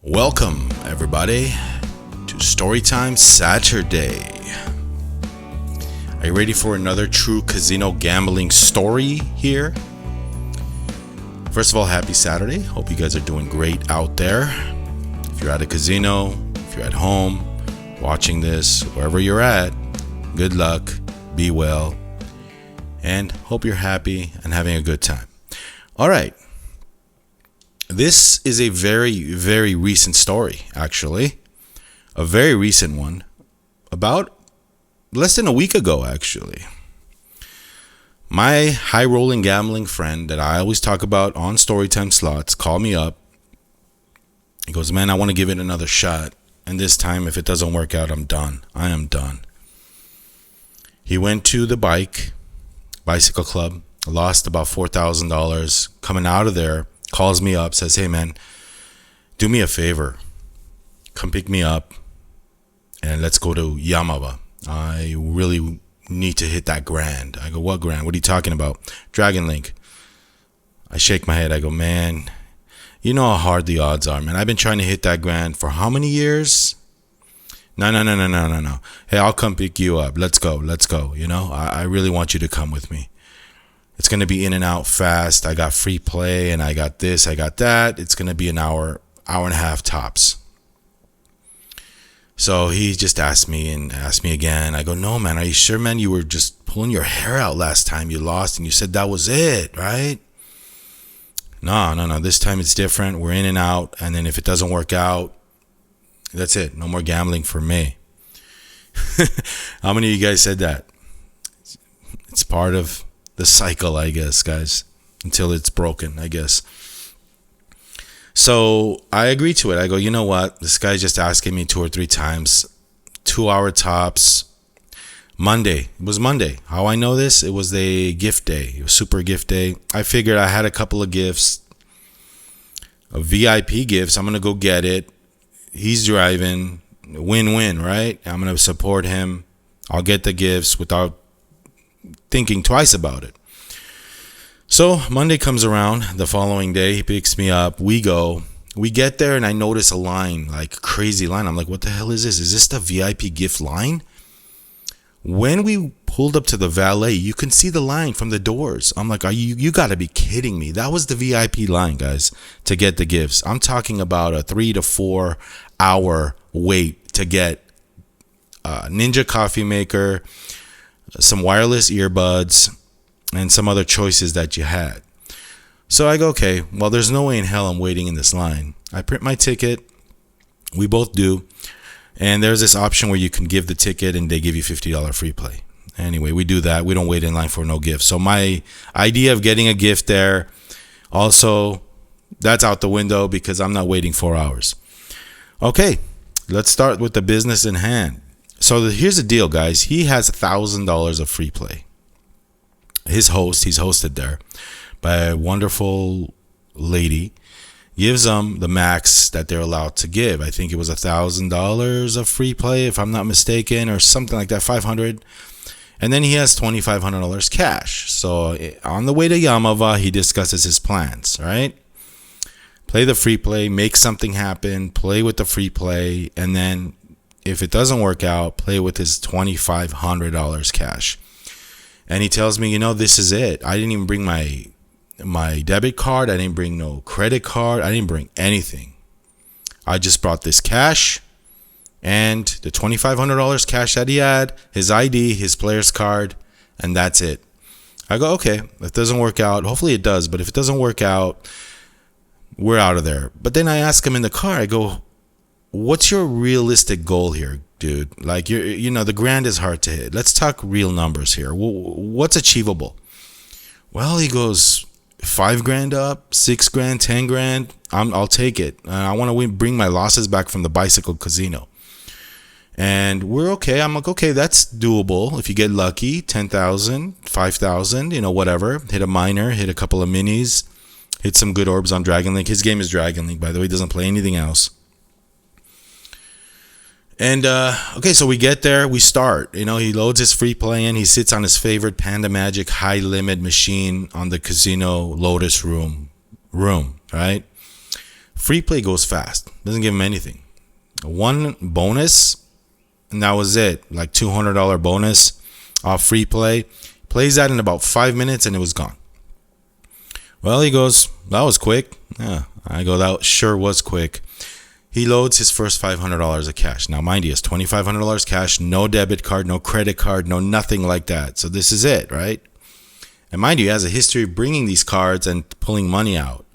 Welcome, everybody, to Storytime Saturday. Are you ready for another true casino gambling story here? First of all, happy Saturday. Hope you guys are doing great out there. If you're at a casino, if you're at home, watching this, wherever you're at, good luck, be well, and hope you're happy and having a good time. All right. This is a very, very recent story, actually. A very recent one. About less than a week ago, actually. My high-rolling gambling friend that I always talk about on Storytime Slots called me up. He goes, man, I want to give it another shot. And this time, if it doesn't work out, I'm done. I am done. He went to the bicycle club, lost about $4,000. Coming out of there, calls me up, says, hey man, do me a favor. Come pick me up and let's go to Yamava. I really need to hit that grand. I go, what grand? What are you talking about? Dragon Link. I shake my head. I go, man, you know how hard the odds are, man. I've been trying to hit that grand for how many years? No. Hey, I'll come pick you up. Let's go. You know, I really want you to come with me. It's going to be in and out fast. I got free play and I got this, I got that. It's going to be an hour and a half tops. So he just asked me again. I go, no, man, are you sure, man? You were just pulling your hair out last time you lost and you said that was it, right? No. This time it's different. We're in and out. And then if it doesn't work out, that's it. No more gambling for me. How many of you guys said that? It's part of the cycle, I guess, guys, until it's broken, I guess. So I agree to it. I go, you know what? This guy's just asking me 2 or 3 times, 2-hour tops. Monday. It was Monday. How I know this? It was a gift day. It was super gift day. I figured I had a couple of gifts, VIP gifts. I'm going to go get it. He's driving. Win-win, right? I'm going to support him. I'll get the gifts without thinking twice about it. So Monday comes around, the following day, he picks me up, we get there, and I notice a line, like a crazy line. I'm like, what the hell is this? Is this the VIP gift line? When we pulled up to the valet, you can see the line from the doors. I'm like, you gotta be kidding me. That was the VIP line, guys, to get the gifts. I'm talking about a 3 to 4 hour wait to get a Ninja coffee maker, some wireless earbuds, and some other choices that you had. So I go, okay, well, there's no way in hell I'm waiting in this line. I print my ticket. We both do. And there's this option where you can give the ticket and they give you $50 free play. Anyway, we do that. We don't wait in line for no gift. So my idea of getting a gift there, also, that's out the window because I'm not waiting 4 hours. Okay, let's start with the business in hand. So here's the deal, guys. He has $1,000 of free play. He's hosted there by a wonderful lady, gives them the max that they're allowed to give. I think it was $1,000 of free play, if I'm not mistaken, or something like that, $500. And then he has $2,500 cash. So on the way to Yamava, he discusses his plans, right? Play the free play, make something happen, play with the free play, and then if it doesn't work out, play with his $2,500 cash. And he tells me, this is it. I didn't even bring my debit card. I didn't bring no credit card. I didn't bring anything. I just brought this cash and the $2,500 cash that he had, his ID, his player's card, and that's it. I go, okay, if it doesn't work out, hopefully it does, but if it doesn't work out, we're out of there. But then I ask him in the car, I go, what's your realistic goal here, dude? Like, the grand is hard to hit. Let's talk real numbers here. What's achievable? Well, he goes, $5,000 up, $6,000, $10,000. I'll take it. I want to bring my losses back from the bicycle casino. And we're okay. I'm like, okay, that's doable. If you get lucky, 10,000, 5,000, whatever. Hit a minor, hit a couple of minis, hit some good orbs on Dragon Link. His game is Dragon Link, by the way. He doesn't play anything else. And, okay, so we get there, we start. He loads his free play in. He sits on his favorite Panda Magic high limit machine on the casino Lotus room, right? Free play goes fast. Doesn't give him anything. One bonus, and that was it. Like $200 bonus off free play. Plays that in about 5 minutes, and it was gone. Well, he goes, that was quick. Yeah, I go, that sure was quick. He loads his first $500 of cash. Now, mind you, it's $2,500 cash, no debit card, no credit card, no nothing like that. So this is it, right? And mind you, he has a history of bringing these cards and pulling money out.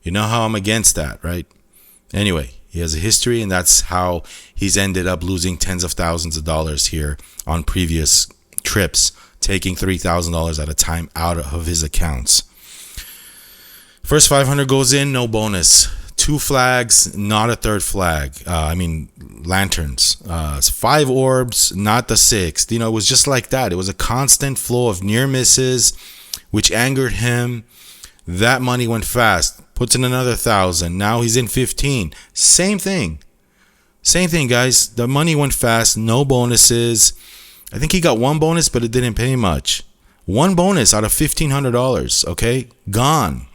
You know how I'm against that, right? Anyway, he has a history, and that's how he's ended up losing tens of thousands of dollars here on previous trips, taking $3,000 at a time out of his accounts. First 500 goes in, no bonus. 2 flags, not a third flag. Lanterns. 5 orbs, not the 6th. It was just like that. It was a constant flow of near misses, which angered him. That money went fast. Puts in another 1,000. Now he's in 15. Same thing, guys. The money went fast. No bonuses. I think he got one bonus, but it didn't pay much. One bonus out of $1,500. Okay, gone.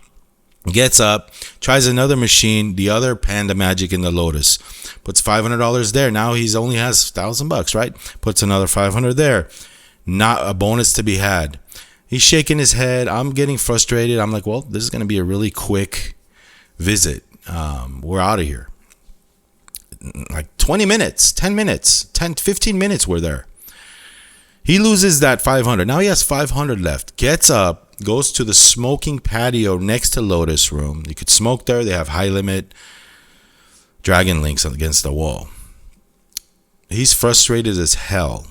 Gets up, tries another machine, the other Panda Magic in the Lotus. Puts $500 there. Now he's only has $1,000, right? Puts another 500 there. Not a bonus to be had. He's shaking his head. I'm getting frustrated. I'm like, well, this is going to be a really quick visit. We're out of here. Like 20 minutes, 10 minutes, 15 minutes we're there. He loses that 500. Now he has 500 left. Gets up. Goes to the smoking patio next to Lotus Room. You could smoke there. They have high limit dragon links against the wall. He's frustrated as hell.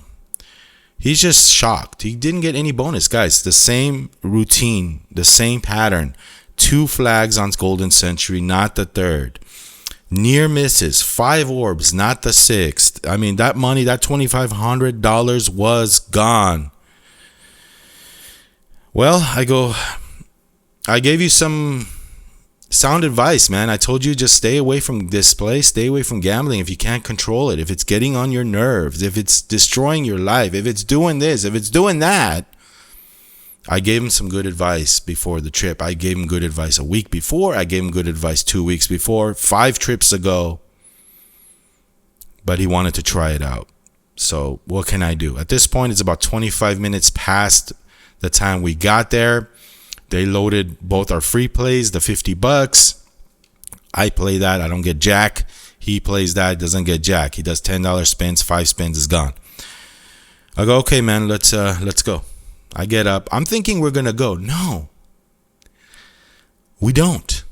He's just shocked. He didn't get any bonus. Guys, the same routine, the same pattern. 2 flags on Golden Century, not the 3rd. Near misses, 5 orbs, not the 6th. That money, that $2,500 was gone. Well, I gave you some sound advice, man. I told you just stay away from this place, stay away from gambling if you can't control it, if it's getting on your nerves, if it's destroying your life, if it's doing this, if it's doing that. I gave him some good advice before the trip. I gave him good advice a week before. I gave him good advice 2 weeks before, 5 trips ago. But he wanted to try it out. So what can I do? At this point, it's about 25 minutes past the time we got there. They loaded both our free plays, the $50. I play that. I don't get jack. He plays that. Doesn't get jack. He does $10 spins. 5 spins is gone. I go, okay, man, let's go. I get up. I'm thinking we're going to go. No, we don't.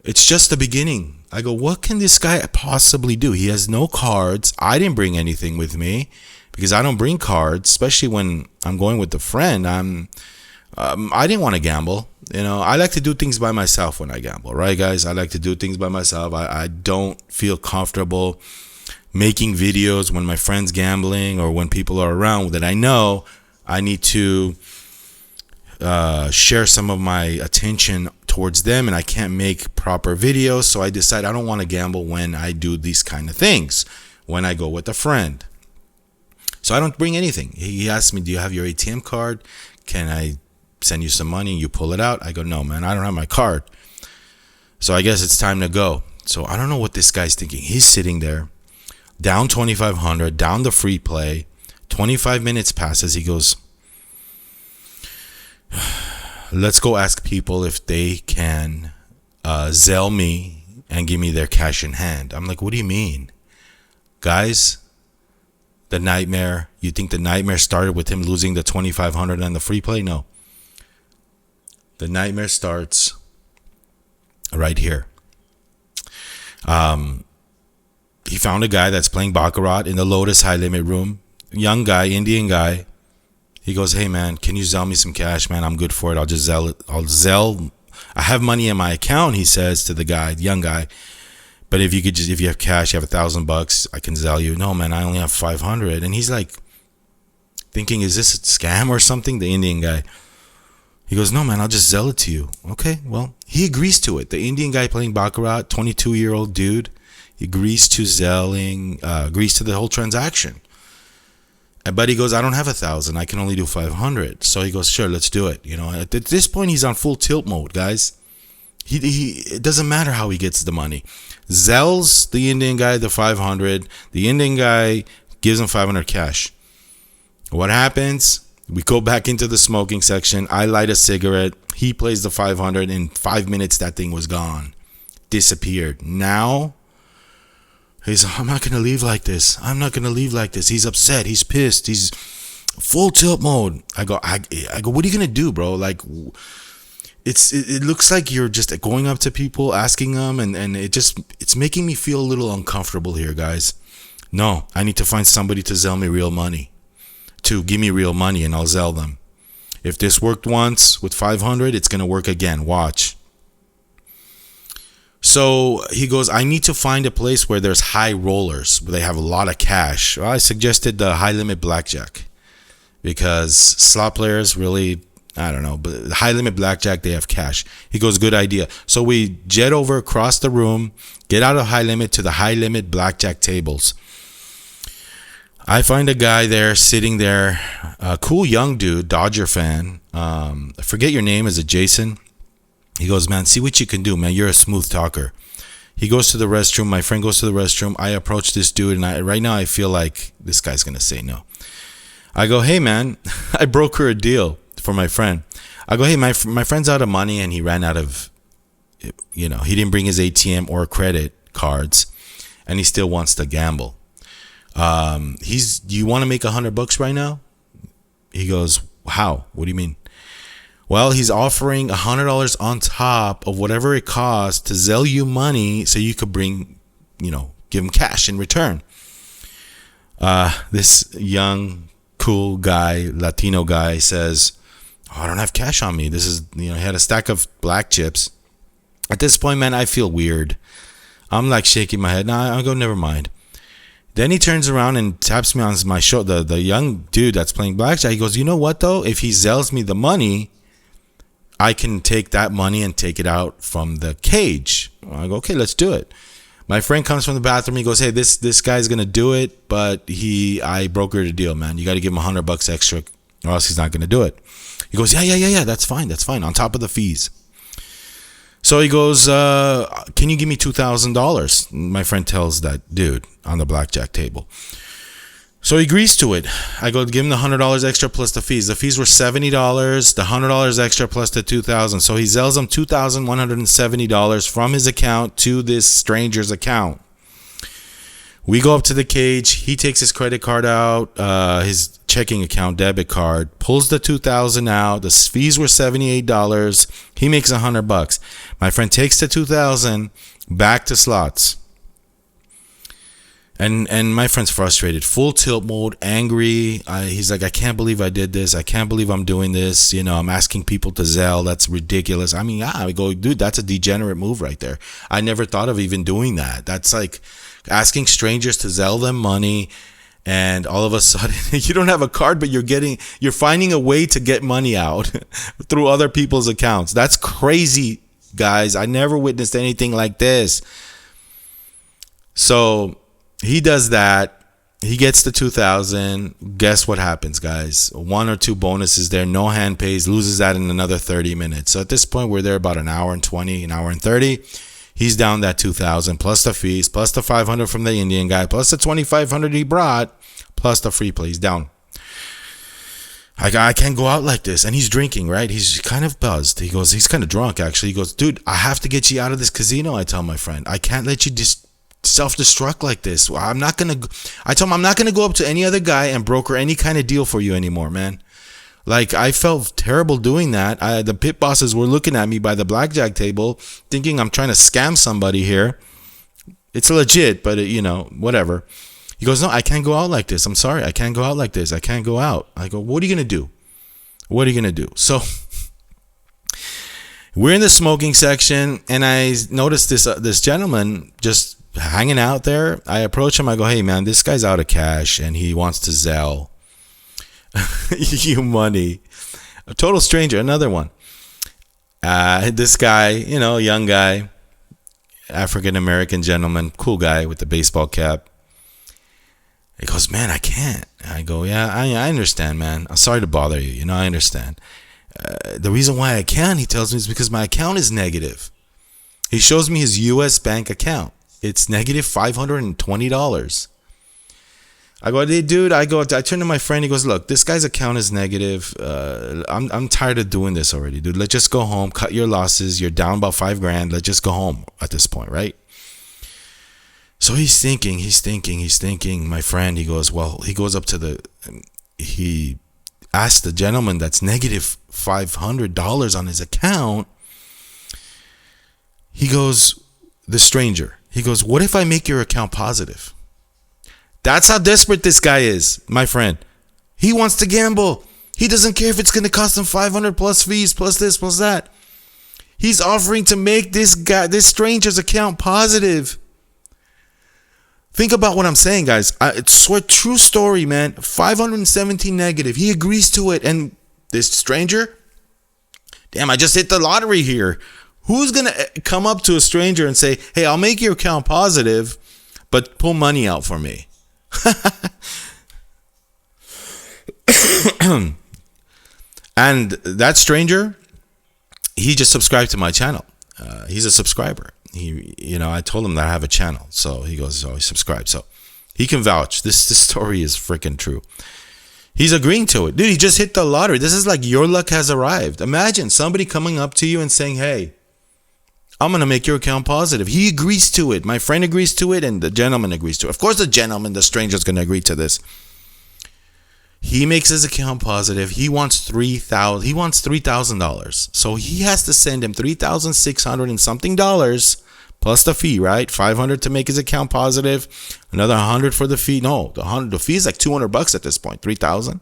It's just the beginning. I go, what can this guy possibly do? He has no cards. I didn't bring anything with me because I don't bring cards, especially when I'm going with a friend. I didn't want to gamble. I like to do things by myself when I gamble, right, guys? I like to do things by myself. I don't feel comfortable making videos when my friend's gambling or when people are around that I know I need to share some of my attention towards them, and I can't make proper videos. So I decide I don't want to gamble when I do these kind of things, when I go with a friend. So I don't bring anything. He asked me, do you have your ATM card? Can I send you some money? You pull it out. I go, no, man, I don't have my card. So I guess it's time to go. So I don't know what this guy's thinking. He's sitting there, down 2,500, down the free play. 25 minutes passes. He goes, let's go ask people if they can Zelle me and give me their cash in hand. I'm like, what do you mean? Guys, the nightmare, you think the nightmare started with him losing the 2,500 on the free play? No. The nightmare starts right here. He found a guy that's playing Baccarat in the Lotus high limit room. Young guy, Indian guy. He goes, hey man, can you Zelle me some cash, man? I'm good for it. I'll just Zelle it. I have money in my account, he says to the guy, young guy. But if you have cash, you have $1,000, I can Zelle you. No, man, I only have 500. And he's like thinking, is this a scam or something? The Indian guy. He goes, no, man, I'll just Zelle it to you. Okay, well, he agrees to it. The Indian guy playing Baccarat, 22-year-old dude, he agrees to Zelling, agrees to the whole transaction. But he goes, I don't have 1,000. I can only do 500. So he goes, sure, let's do it. At this point, he's on full tilt mode, guys. It doesn't matter how he gets the money. Zells the Indian guy the 500. The Indian guy gives him 500 cash. What happens? We go back into the smoking section. I light a cigarette. He plays the 500. In 5 minutes, that thing was gone. Disappeared. Now, I'm not going to leave like this. I'm not going to leave like this. He's upset. He's pissed. He's full tilt mode. I go, what are you going to do, bro? Like, it looks like you're just going up to people, asking them, and it's making me feel a little uncomfortable here, guys. No, I need to find somebody to sell me real money. To give me real money, and I'll sell them. If this worked once with 500, it's going to work again. Watch. So he goes, I need to find a place where there's high rollers, where they have a lot of cash. Well, I suggested the high limit blackjack, because slot players really, I don't know, but high limit blackjack, they have cash. He goes, good idea. So we jet over across the room, get out of high limit to the high limit blackjack tables. I find a guy there sitting there, a cool young dude, Dodger fan. I forget your name. Is it Jason? He goes, man, see what you can do, man. You're a smooth talker. He goes to the restroom. My friend goes to the restroom. I approach this dude, and right now I feel like this guy's going to say no. I go, hey, man, I broker a deal for my friend. I go, hey, my friend's out of money, and he ran out of, he didn't bring his ATM or credit cards, and he still wants to gamble. Do you want to make $100 right now? He goes, how? What do you mean? Well, he's offering $100 on top of whatever it costs to sell you money so you could bring, give him cash in return. This young, cool guy, Latino guy says, oh, I don't have cash on me. This is, he had a stack of black chips. At this point, man, I feel weird. I'm like shaking my head. I go, never mind. Then he turns around and taps me on my shoulder. The young dude that's playing blackjack, he goes, you know what, though? If he sells me the money, I can take that money and take it out from the cage. I go, okay, let's do it. My friend comes from the bathroom. He goes, hey, this guy's going to do it, but I brokered a deal, man. You got to give him $100 extra or else he's not going to do it. He goes, yeah, that's fine, on top of the fees. So he goes, can you give me $2,000? My friend tells that dude on the blackjack table. So he agrees to it. I go, give him the $100 extra plus the fees. The fees were $70, the $100 extra plus the $2,000. So he sells him $2,170 from his account to this stranger's account. We go up to the cage. He takes his credit card out, his checking account, debit card, pulls the $2,000 out. The fees were $78. He makes $100. My friend takes the $2,000 back to slots. And my friend's frustrated, full tilt mode, angry. He's like, I can't believe I did this. I can't believe I'm doing this. I'm asking people to Zelle. That's ridiculous. I mean, I go, dude, that's a degenerate move right there. I never thought of even doing that. That's like asking strangers to Zelle them money. And all of a sudden, you don't have a card, but you're finding a way to get money out through other people's accounts. That's crazy, guys. I never witnessed anything like this. So he does that. He gets the $2,000. Guess what happens, guys? 1 or 2 bonuses there. No hand pays. Loses that in another 30 minutes. So at this point, we're there about an hour and 20, an hour and 30. He's down that $2,000 plus the fees, plus the $500 from the Indian guy, plus the $2,500 he brought, plus the free play. He's down. I can't go out like this. And he's drinking, right? He's kind of buzzed. He goes, he's kind of drunk, actually. He goes, dude, I have to get you out of this casino, I tell my friend. I can't let you just self-destruct like this. I told him I'm not going to go up to any other guy and broker any kind of deal for you anymore, man. Like, I felt terrible doing that. The pit bosses were looking at me by the blackjack table, thinking I'm trying to scam somebody here. It's legit, but, whatever. He goes, no, I can't go out like this. I'm sorry. I can't go out like this. I can't go out. I go, what are you going to do? What are you going to do? So we're in the smoking section, and I noticed this gentleman just hanging out there. I approach him. I go, hey, man, this guy's out of cash, and he wants to Zelle you money. A total stranger, another one. This guy, young guy, African-American gentleman, cool guy with the baseball cap. He goes, man, I can't. I go, yeah, I understand, man. I'm sorry to bother you. I understand. The reason why I can, he tells me, is because my account is negative. He shows me his U.S. bank account. It's negative $520. I go, hey, dude. I turn to my friend. He goes, look, this guy's account is negative. I'm tired of doing this already, dude. Let's just go home. Cut your losses. You're down about $5,000. Let's just go home at this point, right? So he's thinking. My friend, he goes up to he asked the gentleman that's negative $500 on his account. He goes, the stranger. He goes, what if I make your account positive? That's how desperate this guy is, my friend. He wants to gamble. He doesn't care if it's going to cost him $500 plus fees, plus this, plus that. He's offering to make this stranger's account positive. Think about what I'm saying, guys. It's a true story, man. 517 negative. He agrees to it. And this stranger, damn, I just hit the lottery here. Who's going to come up to a stranger and say, hey, I'll make your account positive, but pull money out for me? And that stranger, he just subscribed to my channel. He's a subscriber. I told him that I have a channel, so he goes, he subscribed, so he can vouch. This story is freaking true. He's agreeing to it, dude. He just hit the lottery. This is like your luck has arrived. Imagine somebody coming up to you and saying, hey, I'm going to make your account positive. He agrees to it. My friend agrees to it, and the gentleman agrees to it. Of course, the stranger is going to agree to this. He makes his account positive. He wants $3,000. He wants $3,000. So he has to send him $3,600 and something dollars plus the fee, right? $500 to make his account positive. Another $100 for the fee. No, the fee is like $200 at this point. $3,000.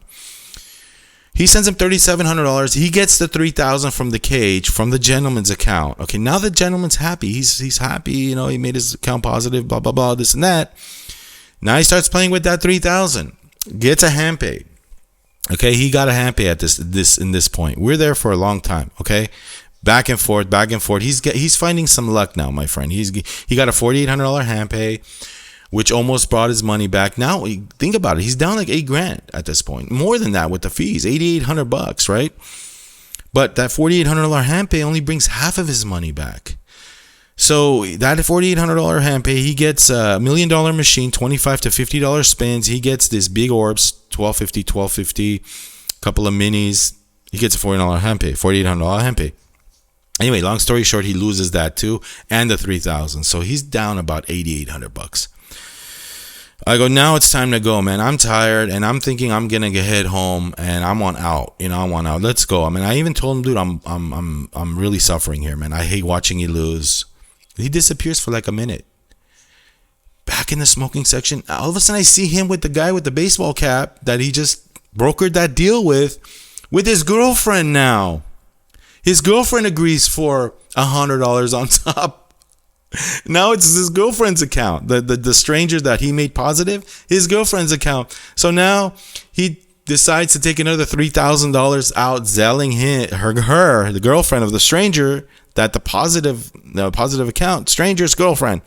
He sends him $3,700. He gets the $3,000 from the cage, from the gentleman's account. Okay, now the gentleman's happy. He's happy. He made his account positive. Blah blah blah. This and that. Now he starts playing with that $3,000. Gets a hand pay. Okay, he got a hand pay at this point. We're there for a long time. Okay, back and forth. He's finding some luck now, my friend. He got a $4,800 hand pay, which almost brought his money back. Now think about it. He's down like $8,000 at this point. More than that with the fees, $8,800, right? But that $4,800 hand pay only brings half of his money back. So that $4,800 hand pay, he gets a $1 million machine, $25 to $50 spins. He gets this big orbs, $1,250, couple of minis. He gets a $4,800 hand pay. Anyway, long story short, he loses that too, and the $3,000. So he's down about $8,800. I go, now it's time to go, man. I'm tired, and I'm thinking I'm gonna head home, and I want out. I want out. Let's go. I mean, I even told him, dude, I'm really suffering here, man. I hate watching you lose. He disappears for like a minute. Back in the smoking section, all of a sudden I see him with the guy with the baseball cap that he just brokered that deal with his girlfriend now. His girlfriend agrees for $100 on top. Now it's his girlfriend's account. The stranger that he made positive, his girlfriend's account. So now he decides to take another $3,000 out, zelling her, the girlfriend of the stranger, that the positive account, stranger's girlfriend.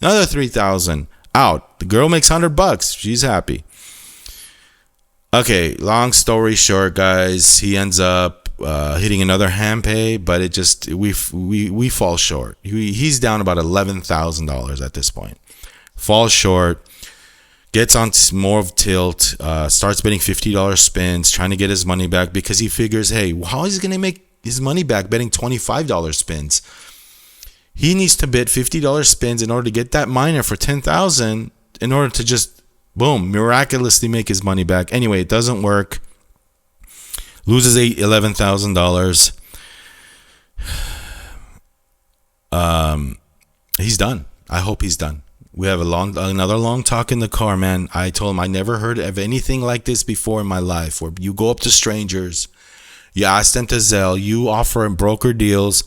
Another $3,000 out. The girl makes $100. She's happy. Okay, long story short, guys, he ends up hitting another hand pay, but it just we fall short. He's down about $11,000 at this point. Falls short. Gets on more of tilt. Starts betting $50 spins, trying to get his money back because he figures, hey, how is he gonna make his money back betting $25 spins? He needs to bet $50 spins in order to get that minor for $10,000 in order to just boom, miraculously make his money back. Anyway, it doesn't work. Loses $11,000. He's done. I hope he's done. We have another long talk in the car, man. I told him I never heard of anything like this before in my life, where you go up to strangers, you ask them to Zelle, you offer and broker deals.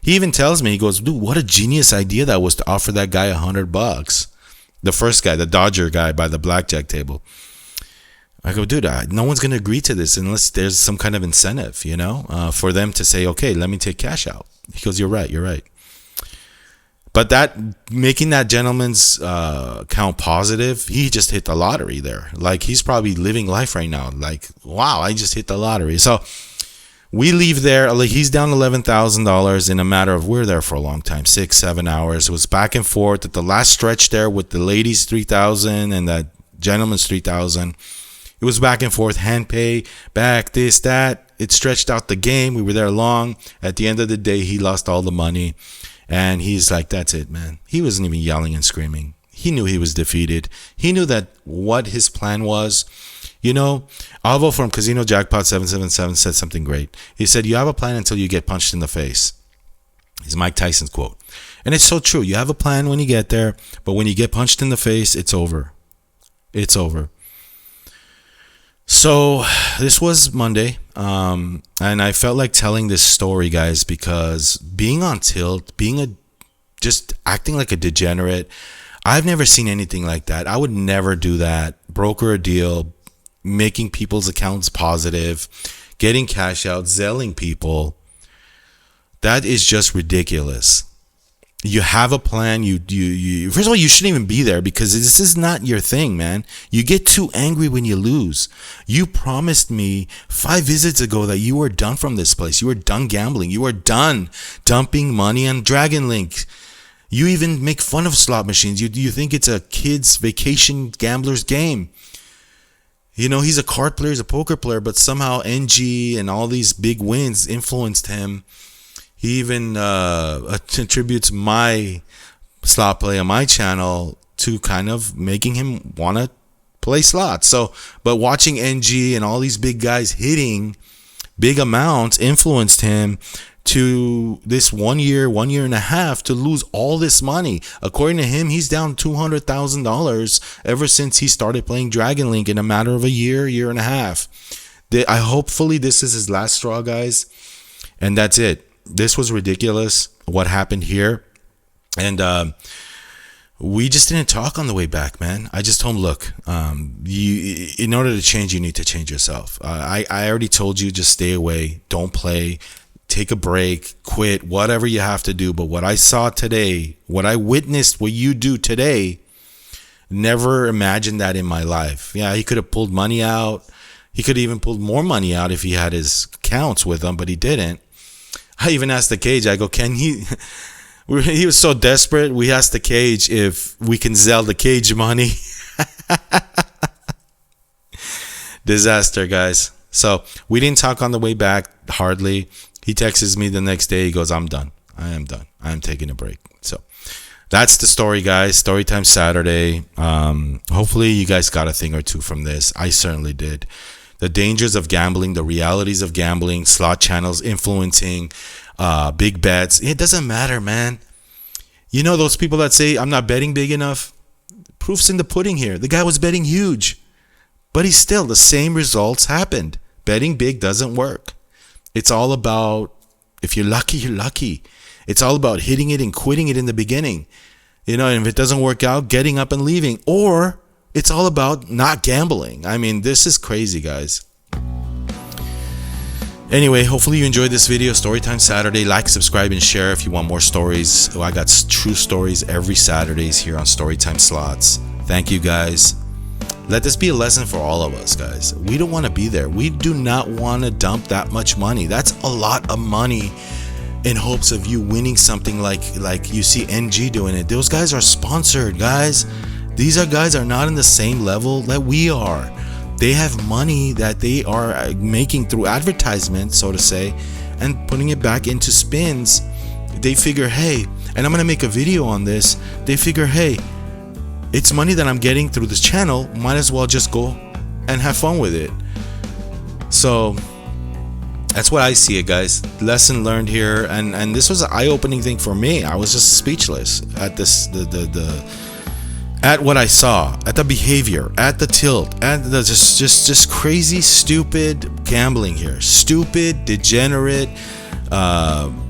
He even tells me, he goes, dude, what a genius idea that was to offer that guy $100. The first guy, the Dodger guy by the blackjack table. I go, dude, no one's going to agree to this unless there's some kind of incentive, for them to say, okay, let me take cash out. He goes, you're right. But that making that gentleman's account positive, he just hit the lottery there. Like, he's probably living life right now. Like, wow, I just hit the lottery. So We leave there, like, he's down $11,000 in a matter of, we're there for a long time, 6-7 hours. It was back and forth at the last stretch there with the ladies 3,000 and that gentleman's 3,000. It was back and forth, hand pay, back, this, that. It stretched out the game. We were there long. At the end of the day, he lost all the money. And he's like, that's it, man. He wasn't even yelling and screaming. He knew he was defeated. He knew that what his plan was. You know, Alvo from Casino Jackpot 777 said something great. He said, you have a plan until you get punched in the face. It's Mike Tyson's quote. And it's so true. You have a plan when you get there, but when you get punched in the face, it's over. It's over. So this was Monday, and I felt like telling this story, guys, because being on tilt, just acting like a degenerate, I've never seen anything like that. I would never do that. Broker a deal, making people's accounts positive, getting cash out, zelling people. That is just ridiculous. You have a plan. You first of all, you shouldn't even be there because this is not your thing, man. You get too angry when you lose. You promised me 5 visits ago that you were done from this place. You were done gambling. You were done dumping money on Dragon Link. You even make fun of slot machines. You think it's a kid's vacation gambler's game. You know, he's a card player, he's a poker player, but somehow NG and all these big wins influenced him. He even attributes my slot play on my channel to kind of making him want to play slots. So, but watching NG and all these big guys hitting big amounts influenced him to this 1 year and a half to lose all this money. According to him, he's down $200,000 ever since he started playing Dragon Link in a matter of a year and a half. Hopefully this is his last straw, guys. And that's it. This was ridiculous what happened here. And we just didn't talk on the way back, man. I just told him, look, in order to change, you need to change yourself. I already told you, just stay away. Don't play. Take a break, quit, whatever you have to do. But what I saw today, what I witnessed, what you do today, never imagined that in my life. Yeah, he could have pulled money out. He could have even pulled more money out if he had his accounts with him, but he didn't. I even asked the cage, I go, can he? He was so desperate. We asked the cage if we can sell the cage money. Disaster, guys. So we didn't talk on the way back, hardly. He texts me the next day. He goes, I'm done. I am done. I am taking a break. So that's the story, guys. Storytime Saturday. Hopefully you guys got a thing or two from this. I certainly did. The dangers of gambling, the realities of gambling, slot channels influencing big bets. It doesn't matter, man. You know those people that say, I'm not betting big enough? Proof's in the pudding here. The guy was betting huge. But he's still, the same results happened. Betting big doesn't work. It's all about, if you're lucky, you're lucky. It's all about hitting it and quitting it in the beginning. You know, and if it doesn't work out, getting up and leaving. Or it's all about not gambling. I mean, this is crazy, guys. Anyway, hopefully you enjoyed this video. Storytime Saturday. Like, subscribe, and share if you want more stories. I got true stories every Saturdays here on Storytime Slots. Thank you, guys. Let this be a lesson for all of us, guys. We don't want to be there. We do not want to dump that much money. That's a lot of money in hopes of you winning something like you see NG doing it. Those guys are sponsored, guys. These guys are not in the same level that we are. They have money that they are making through advertisement, so to say, and putting it back into spins. They figure, hey, and I'm going to make a video on this. They figure, hey, it's money that I'm getting through this channel. Might as well just go and have fun with it. So that's what I see it, guys. Lesson learned here, and this was an eye-opening thing for me. I was just speechless at this, at what I saw, at the behavior, at the tilt, at the just crazy, stupid gambling here. Stupid, degenerate,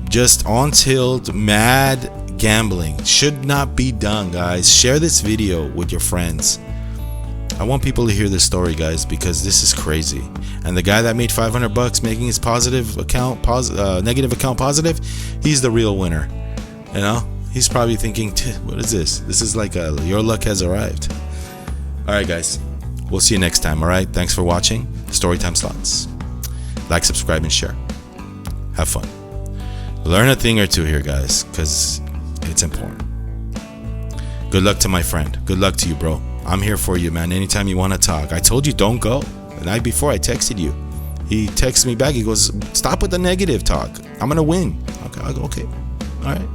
just on tilt, mad gambling. Should not be done, guys. Share this video with your friends. I want people to hear this story, guys, because this is crazy. And the guy that made $500 making his positive account negative account positive, he's the real winner. You know, he's probably thinking, what is this? This is like your luck has arrived. All right, guys, we'll see you next time. All right, thanks for watching Storytime Slots. Like, subscribe, and share. Have fun. Learn a thing or two here, guys, because it's important. Good luck to my friend. Good luck to you, bro. I'm here for you, man. Anytime you want to talk. I told you don't go. The night before, I texted you. He texted me back. He goes, stop with the negative talk. I'm going to win. Okay. All right.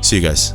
See you guys.